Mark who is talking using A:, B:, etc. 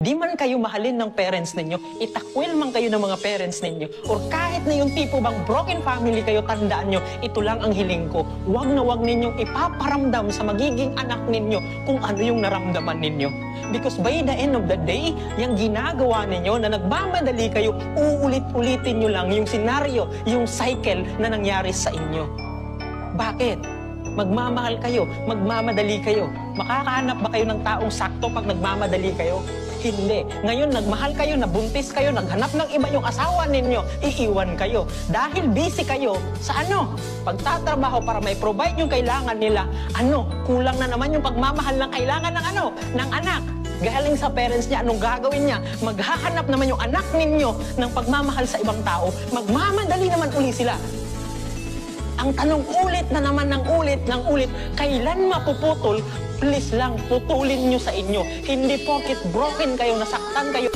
A: Di man kayo mahalin ng parents ninyo, itakwil man kayo ng mga parents ninyo, or kahit na yung tipo bang broken family kayo, tandaan nyo, ito lang ang hiling ko. Huwag na huwag ninyong ipaparamdam sa magiging anak ninyo kung ano yung naramdaman ninyo. Because by the end of the day, yung ginagawa ninyo na nagmamadali kayo, uulit-ulitin nyo lang yung senaryo, yung cycle na nangyari sa inyo. Bakit? Magmamahal kayo, magmamadali kayo. Makakahanap ba kayo ng taong sakto pag nagmamadali kayo? Hindi. Ngayon, nagmahal kayo, nabuntis kayo, naghanap ng iba yung asawa ninyo, iiwan kayo. Dahil busy kayo sa pagtatrabaho para may provide yung kailangan nila. Kulang na naman yung pagmamahal ng kailangan ng anak. Galing sa parents niya, anong gagawin niya? Maghahanap naman yung anak ninyo ng pagmamahal sa ibang tao. Magmamadali naman uli sila. Ang tanong ulit na naman ng ulit, kailan mapuputol? Please lang, putulin nyo sa inyo. Hindi porket broken kayo, nasaktan kayo.